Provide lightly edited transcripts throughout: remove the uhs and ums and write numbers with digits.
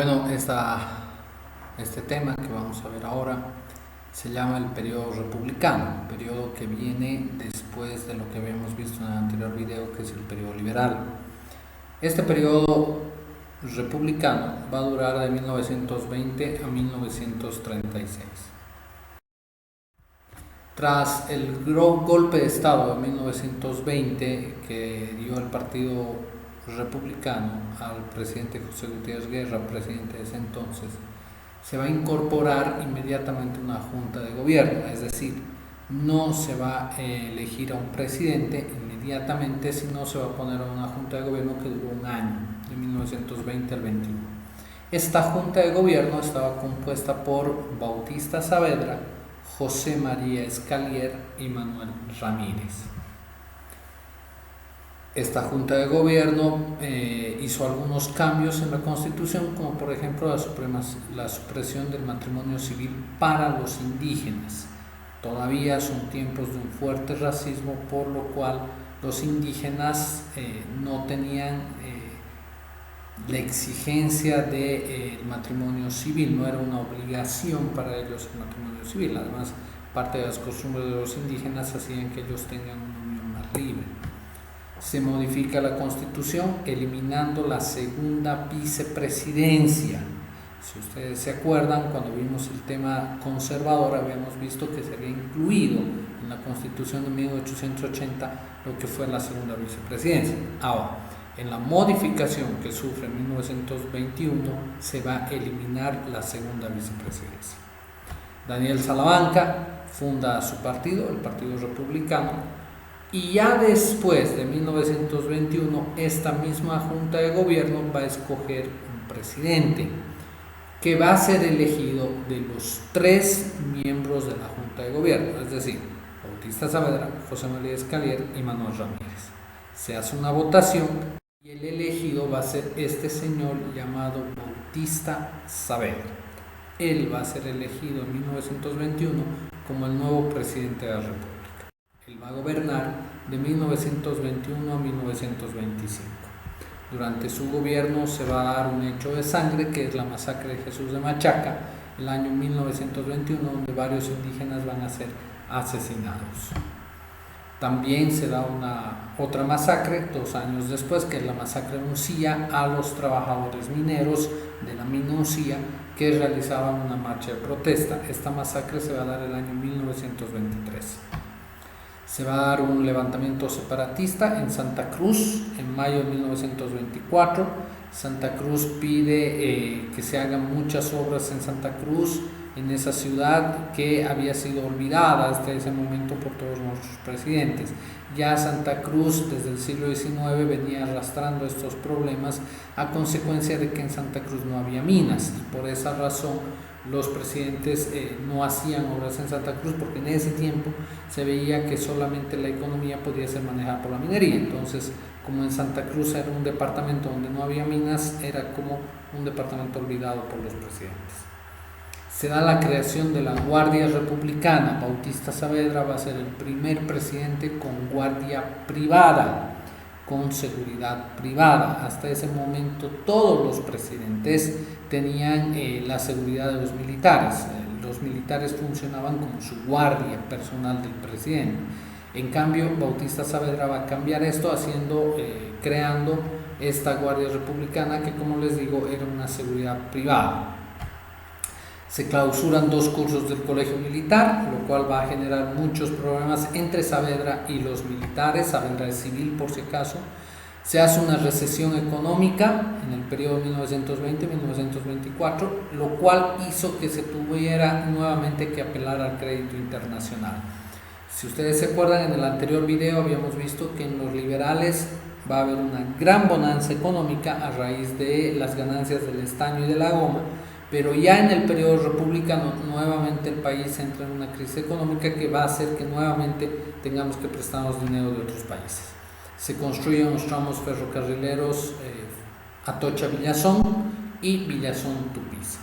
Bueno, este tema que vamos a ver ahora se llama el periodo republicano, periodo que viene después de lo que habíamos visto en el anterior video, que es el periodo liberal. Este periodo republicano va a durar de 1920 a 1936. Tras el golpe de Estado de 1920 que dio el Partido Republicano al presidente José Gutiérrez Guerra, presidente de ese entonces, se va a incorporar inmediatamente una junta de gobierno, es decir, no se va a elegir a un presidente inmediatamente, sino se va a poner a una junta de gobierno que duró un año, de 1920 al 21. Esta junta de gobierno estaba compuesta por Bautista Saavedra, José María Escalier y Manuel Ramírez. Esta junta de gobierno hizo algunos cambios en la Constitución, como por ejemplo la supresión del matrimonio civil para los indígenas. Todavía son tiempos de un fuerte racismo, por lo cual los indígenas no tenían la exigencia del matrimonio civil, no era una obligación para ellos el matrimonio civil. Además, parte de las costumbres de los indígenas hacían que ellos tengan una unión más libre. Se modifica la Constitución eliminando la segunda vicepresidencia. Si ustedes se acuerdan, cuando vimos el tema conservador, habíamos visto que se había incluido en la Constitución de 1880 lo que fue la segunda vicepresidencia. Ahora, en la modificación que sufre en 1921 se va a eliminar la segunda vicepresidencia. Daniel Salamanca funda su partido, el Partido Republicano, y ya después de 1921 esta misma junta de gobierno va a escoger un presidente que va a ser elegido de los 3 miembros de la junta de gobierno, es decir, Bautista Saavedra, José María Escalier y Manuel Ramírez. Se hace una votación y el elegido va a ser este señor llamado Bautista Saavedra. Él va a ser elegido en 1921 como el nuevo presidente de la República. Él va a gobernar de 1921 a 1925. Durante su gobierno se va a dar un hecho de sangre, que es la masacre de Jesús de Machaca, el año 1921, donde varios indígenas van a ser asesinados. También se da otra masacre 2 años después, que es la masacre de Uncía, a los trabajadores mineros de la mina Uncía que realizaban una marcha de protesta. Esta masacre se va a dar el año 1923. Se va a dar un levantamiento separatista en Santa Cruz en mayo de 1924. Santa Cruz pide que se hagan muchas obras en Santa Cruz, en esa ciudad que había sido olvidada hasta ese momento por todos nuestros presidentes. Ya Santa Cruz desde el siglo XIX venía arrastrando estos problemas a consecuencia de que en Santa Cruz no había minas, y por esa razón los presidentes no hacían obras en Santa Cruz, porque en ese tiempo se veía que solamente la economía podía ser manejada por la minería. Entonces, como en Santa Cruz era un departamento donde no había minas, era como un departamento olvidado por los presidentes. Se da la creación de la Guardia Republicana. Bautista Saavedra va a ser el primer presidente con guardia privada, con seguridad privada. Hasta ese momento todos los presidentes tenían la seguridad de los militares. Los militares funcionaban como su guardia personal del presidente. En cambio, Bautista Saavedra va a cambiar esto creando esta Guardia Republicana que, como les digo, era una seguridad privada. Se clausuran 2 cursos del colegio militar, lo cual va a generar muchos problemas entre Saavedra y los militares. Saavedra es civil, por si acaso. Se hace una recesión económica en el periodo 1920-1924, lo cual hizo que se tuviera nuevamente que apelar al crédito internacional. Si ustedes se acuerdan, en el anterior video habíamos visto que en los liberales va a haber una gran bonanza económica a raíz de las ganancias del estaño y de la goma, pero ya en el periodo republicano nuevamente el país entra en una crisis económica que va a hacer que nuevamente tengamos que prestarnos dinero de otros países. Se construyen los tramos ferrocarrileros Atocha-Villazón y Villazón-Tupiza.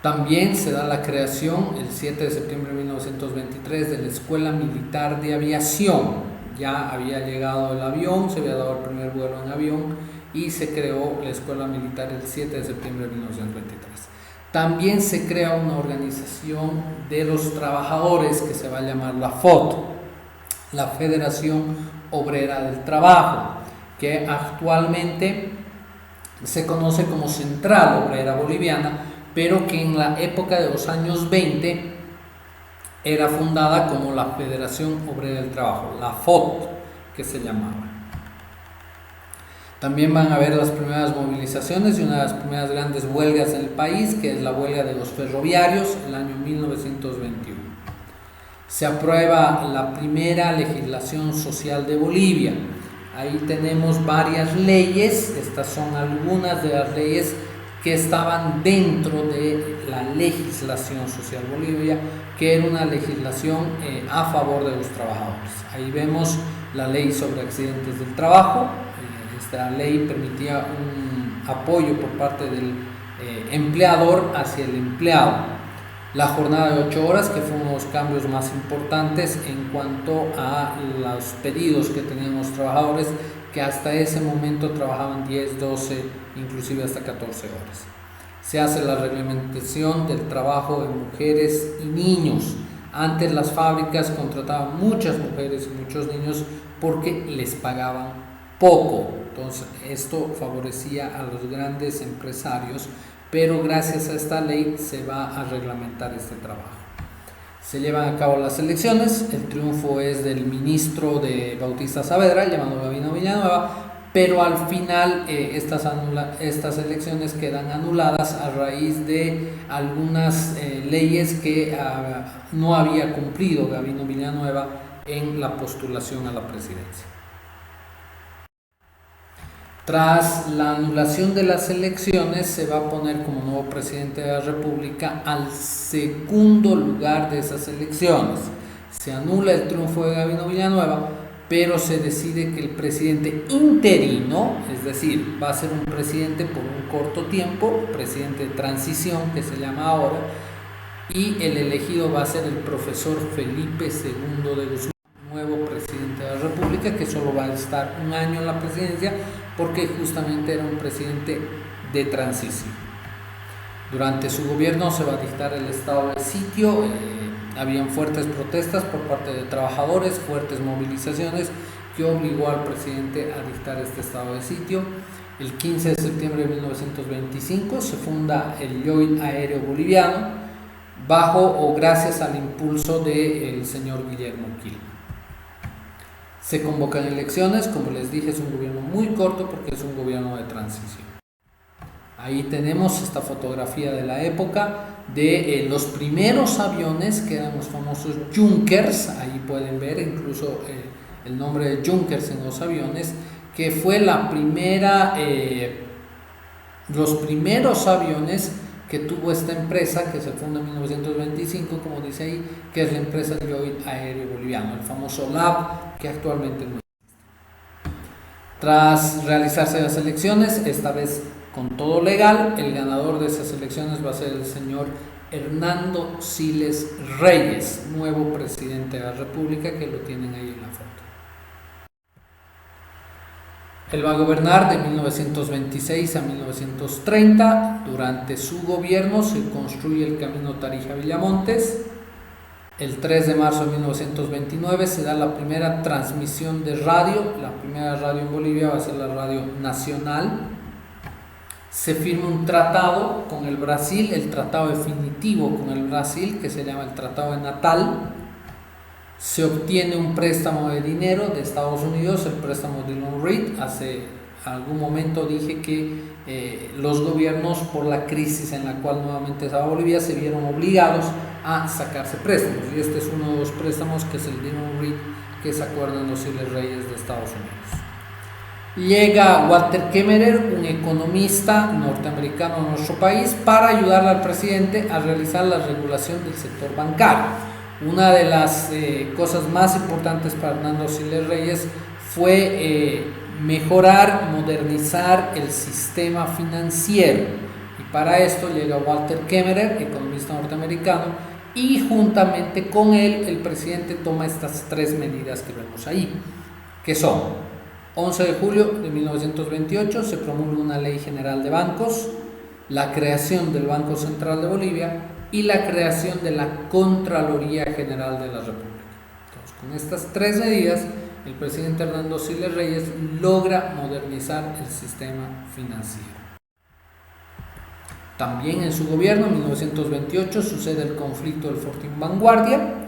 También se da la creación el 7 de septiembre de 1923 de la Escuela Militar de Aviación. Ya había llegado el avión, se había dado el primer vuelo en avión y se creó la Escuela Militar el 7 de septiembre de 1923. También se crea una organización de los trabajadores que se va a llamar la FOT, la Federación Obrera del Trabajo, que actualmente se conoce como Central Obrera Boliviana, pero que en la época de los años 20 era fundada como la Federación Obrera del Trabajo, la FOT, que se llamaba. También van a haber las primeras movilizaciones y una de las primeras grandes huelgas del país, que es la huelga de los ferroviarios, en el año 1921. Se aprueba la primera legislación social de Bolivia. Ahí tenemos varias leyes, estas son algunas de las leyes que estaban dentro de la legislación social Bolivia, que era una legislación a favor de los trabajadores. Ahí vemos la ley sobre accidentes del trabajo. Esta ley permitía un apoyo por parte del empleador hacia el empleado. La jornada de 8 horas, que fue uno de los cambios más importantes en cuanto a los pedidos que tenían los trabajadores, que hasta ese momento trabajaban 10, 12, inclusive hasta 14 horas. Se hace la reglamentación del trabajo de mujeres y niños. Antes las fábricas contrataban muchas mujeres y muchos niños porque les pagaban poco. Entonces esto favorecía a los grandes empresarios, pero gracias a esta ley se va a reglamentar este trabajo. Se llevan a cabo las elecciones, el triunfo es del ministro de Bautista Saavedra, llamado Gabino Villanueva, pero al final estas elecciones quedan anuladas a raíz de algunas leyes que no había cumplido Gabino Villanueva en la postulación a la presidencia. Tras la anulación de las elecciones, se va a poner como nuevo presidente de la República al segundo lugar de esas elecciones. Se anula el triunfo de Gabino Villanueva, pero se decide que el presidente interino, es decir, va a ser un presidente por un corto tiempo, presidente de transición que se llama ahora, y el elegido va a ser el profesor Felipe II de Guzmán, nuevo presidente de la República, que solo va a estar un año en la presidencia porque justamente era un presidente de transición. Durante su gobierno se va a dictar el estado de sitio, habían fuertes protestas por parte de trabajadores, fuertes movilizaciones que obligó al presidente a dictar este estado de sitio. El 15 de septiembre de 1925 se funda el Lloyd Aéreo Boliviano bajo o gracias al impulso del señor Guillermo Quilmes. Se convocan elecciones, como les dije, es un gobierno muy corto porque es un gobierno de transición. Ahí tenemos esta fotografía de la época de los primeros aviones, que eran los famosos Junkers. Ahí pueden ver incluso el nombre de Junkers en los aviones, que fue los primeros aviones que tuvo esta empresa, que se funda en 1925, como dice ahí, que es la empresa Lloyd Aéreo Boliviano, el famoso LAB, que actualmente no existe. Tras realizarse las elecciones, esta vez con todo legal, el ganador de esas elecciones va a ser el señor Hernando Siles Reyes, nuevo presidente de la República, que lo tienen ahí en la foto. Él va a gobernar de 1926 a 1930. Durante su gobierno se construye el camino Tarija-Villamontes. El 3 de marzo de 1929 se da la primera transmisión de radio. La primera radio en Bolivia va a ser la Radio Nacional. Se firma un tratado con el Brasil, el tratado definitivo con el Brasil, que se llama el Tratado de Natal. Se obtiene un préstamo de dinero de Estados Unidos, el préstamo de Dillon Read. Hace algún momento dije que los gobiernos, por la crisis en la cual nuevamente estaba Bolivia, se vieron obligados a sacarse préstamos, y este es uno de los préstamos, que es el Dillon Read, que se acuerdan los Siles Reyes de Estados Unidos. Llega Walter Kemmerer, un economista norteamericano a nuestro país, para ayudar al presidente a realizar la regulación del sector bancario. Una de las cosas más importantes para Hernando Siles Reyes fue mejorar, modernizar el sistema financiero, y para esto llega Walter Kemmerer, economista norteamericano, y juntamente con él el presidente toma estas 3 medidas que vemos ahí, que son 11 de julio de 1928 se promulga una ley general de bancos, la creación del Banco Central de Bolivia y la creación de la Contraloría General de la República. Entonces, con estas tres medidas, el presidente Hernando Siles Reyes logra modernizar el sistema financiero. También en su gobierno, en 1928, sucede el conflicto del Fortín Vanguardia,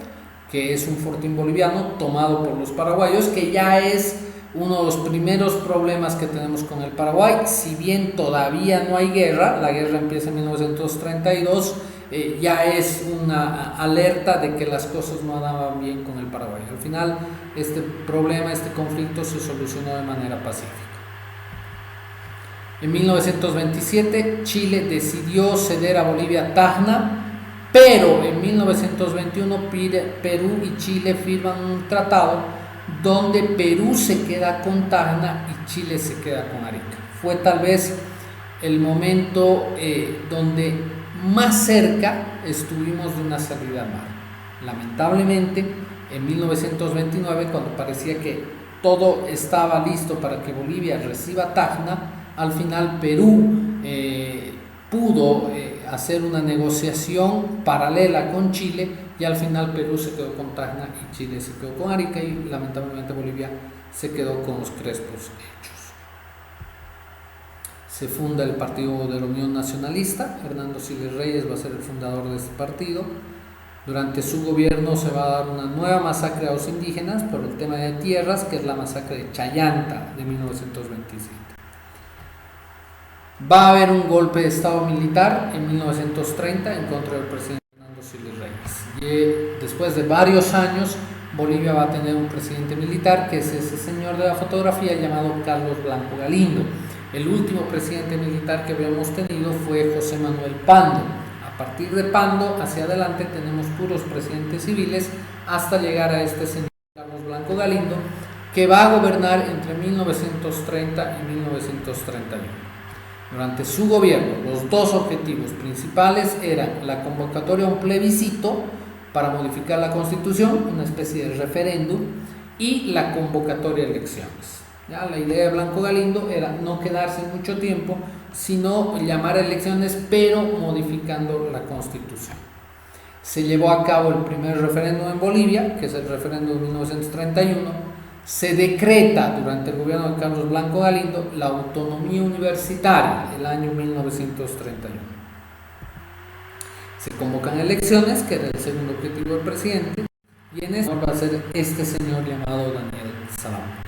que es un fortín boliviano tomado por los paraguayos, que ya es uno de los primeros problemas que tenemos con el Paraguay. Si bien todavía no hay guerra, la guerra empieza en 1932, ya es una alerta de que las cosas no andaban bien con el Paraguay. Al final, este problema, este conflicto se solucionó de manera pacífica. En 1927, Chile decidió ceder a Bolivia Tacna, pero en 1921 Perú y Chile firman un tratado donde Perú se queda con Tacna y Chile se queda con Arica. Fue tal vez el momento donde más cerca estuvimos de una salida al mar. Lamentablemente, en 1929, cuando parecía que todo estaba listo para que Bolivia reciba Tacna, al final Perú pudo hacer una negociación paralela con Chile y al final Perú se quedó con Tacna y Chile se quedó con Arica y lamentablemente Bolivia se quedó con los crespos hechos. Se funda el Partido de la Unión Nacionalista. Hernando Siles Reyes va a ser el fundador de este partido. Durante su gobierno se va a dar una nueva masacre a los indígenas por el tema de tierras, que es la masacre de Chayanta de 1927. Va a haber un golpe de estado militar en 1930 en contra del presidente Hernando Siles Reyes. Y después de varios años, Bolivia va a tener un presidente militar, que es ese señor de la fotografía llamado Carlos Blanco Galindo. El último presidente militar que habíamos tenido fue José Manuel Pando. A partir de Pando hacia adelante tenemos puros presidentes civiles hasta llegar a este señor Carlos Blanco Galindo, que va a gobernar entre 1930 y 1931. Durante su gobierno, los dos objetivos principales eran la convocatoria a un plebiscito para modificar la Constitución, una especie de referéndum, y la convocatoria a elecciones. Ya, la idea de Blanco Galindo era no quedarse mucho tiempo, sino llamar a elecciones, pero modificando la Constitución. Se llevó a cabo el primer referéndum en Bolivia, que es el referéndum de 1931. Se decreta durante el gobierno de Carlos Blanco Galindo la autonomía universitaria el año 1931. Se convocan elecciones, que era el segundo objetivo del presidente, y en esto va a ser este señor llamado Daniel Salamanca.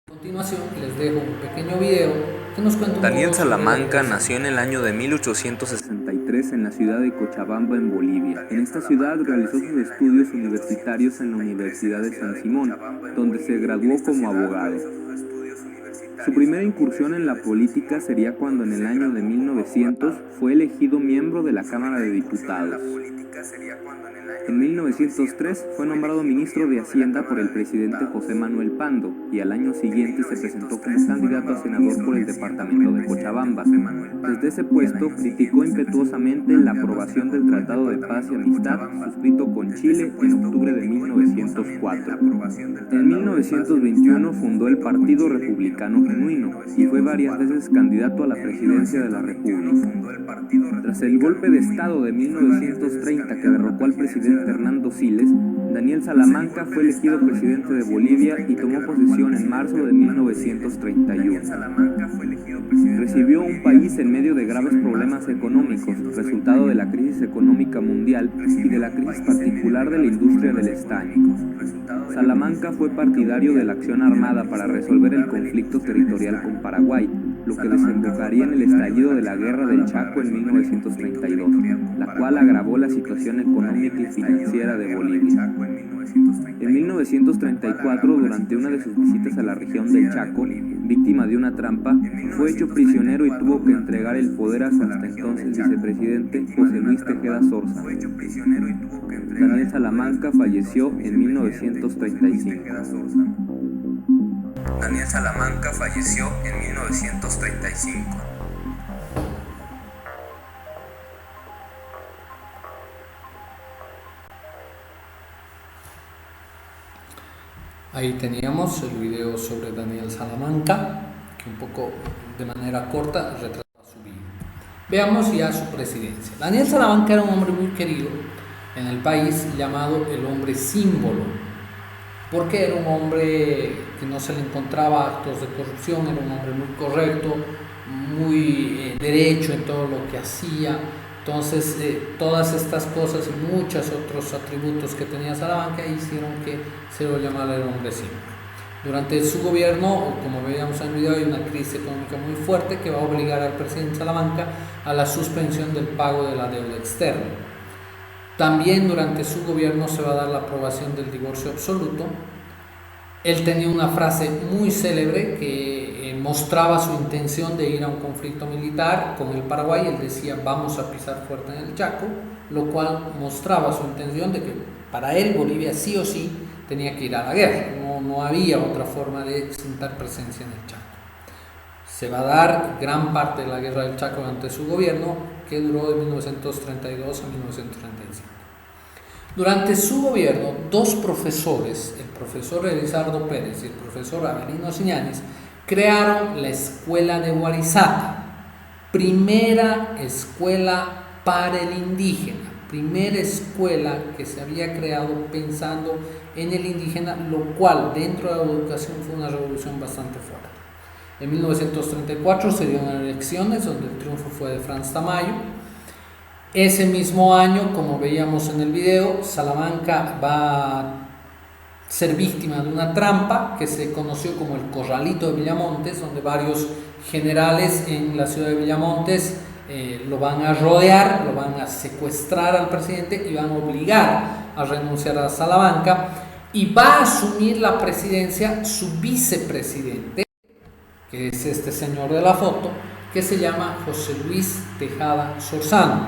A continuación les dejo un pequeño video que nos cuenta un Daniel poco sobre Salamanca nació en el año de 1863 en la ciudad de Cochabamba, en Bolivia. En esta ciudad realizó sus estudios universitarios en la Universidad de San Simón, donde se graduó como abogado. Su primera incursión en la política sería cuando en el año de 1900 fue elegido miembro de la Cámara de Diputados. En 1903 fue nombrado ministro de Hacienda por el presidente José Manuel Pando y al año siguiente se presentó como candidato a senador por el departamento de Cochabamba. Desde ese puesto criticó impetuosamente la aprobación del Tratado de Paz y Amistad suscrito con Chile en octubre de 1904. En 1921 fundó el Partido Republicano Genuino y fue varias veces candidato a la presidencia de la República. Tras el golpe de Estado de 1930 que derrocó al presidente Hernando Siles, Daniel Salamanca fue elegido presidente de Bolivia y tomó posesión en marzo de 1931. Recibió un país en medio de graves problemas económicos, resultado de la crisis económica mundial y de la crisis particular de la industria del estaño. Salamanca fue partidario de la acción armada para resolver el conflicto territorial con Paraguay, lo que desembocaría en el estallido de la Guerra del Chaco en 1932, la cual agravó la situación económica y financiera de Bolivia. En 1934, durante una de sus visitas a la región del Chaco, víctima de una trampa, fue hecho prisionero y tuvo que entregar el poder a su hasta entonces vicepresidente José Luis Tejeda Sorza. Daniel Salamanca falleció en 1935. Daniel Salamanca falleció en 1935. Ahí teníamos el video sobre Daniel Salamanca, que un poco de manera corta retrata su vida. Veamos ya su presidencia. Daniel Salamanca era un hombre muy querido en el país, llamado el hombre símbolo, porque era un hombre que no se le encontraba actos de corrupción, era un hombre muy correcto, muy derecho en todo lo que hacía. Entonces, todas estas cosas y muchos otros atributos que tenía Salamanca hicieron que se lo llamara el hombre símbolo. Durante su gobierno, como veíamos en el video, hay una crisis económica muy fuerte que va a obligar al presidente Salamanca a la suspensión del pago de la deuda externa. También durante su gobierno se va a dar la aprobación del divorcio absoluto. Él tenía una frase muy célebre que mostraba su intención de ir a un conflicto militar con el Paraguay. Él decía: vamos a pisar fuerte en el Chaco, lo cual mostraba su intención de que para él Bolivia sí o sí tenía que ir a la guerra. No había otra forma de sentar presencia en el Chaco. Se va a dar gran parte de la guerra del Chaco durante su gobierno, que duró de 1932 a 1935. Durante su gobierno, dos profesores, el profesor Elizardo Pérez y el profesor Avelino Siñanis, crearon la Escuela de Huarizata, primera escuela para el indígena, primera escuela que se había creado pensando en el indígena, lo cual dentro de la educación fue una revolución bastante fuerte. En 1934 se dieron elecciones donde el triunfo fue de Franz Tamayo. Ese mismo año, como veíamos en el video, Salamanca va a ser víctima de una trampa que se conoció como el Corralito de Villamontes, donde varios generales en la ciudad de Villamontes lo van a rodear, lo van a secuestrar al presidente y van a obligar a renunciar a Salamanca, y va a asumir la presidencia su vicepresidente, que es este señor de la foto, que se llama José Luis Tejada Sorzano,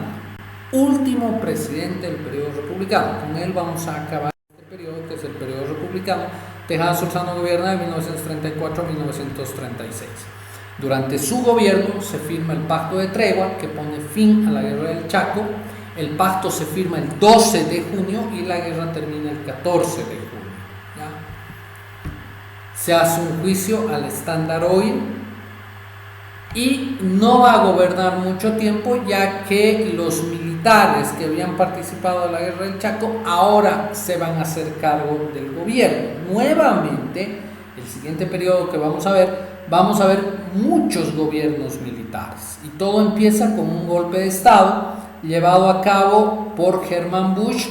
último presidente del periodo republicano. Con él vamos a acabar este periodo, que es el periodo republicano. Tejada Sorzano gobierna de 1934 a 1936. Durante su gobierno se firma el Pacto de Tregua, que pone fin a la guerra del Chaco. El pacto se firma el 12 de junio y la guerra termina el 14 de junio. ¿Ya? Se hace un juicio al Standard Oil y no va a gobernar mucho tiempo, ya que los militares que habían participado en la guerra del Chaco ahora se van a hacer cargo del gobierno. Nuevamente, el siguiente periodo que vamos a ver muchos gobiernos militares, y todo empieza con un golpe de Estado llevado a cabo por Herman Busch,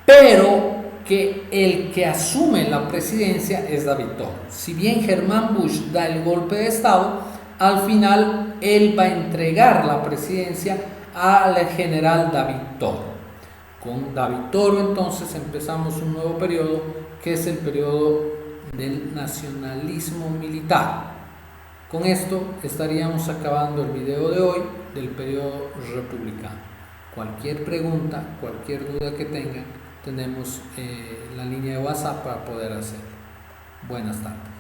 pero que el que asume la presidencia es David Toro. Si bien Herman Busch da el golpe de Estado, al final él va a entregar la presidencia al general David Toro. Con David Toro entonces empezamos un nuevo periodo, que es el periodo del nacionalismo militar. Con esto estaríamos acabando el video de hoy del periodo republicano. Cualquier pregunta, cualquier duda que tengan, tenemos la línea de WhatsApp para poder hacerlo. Buenas tardes.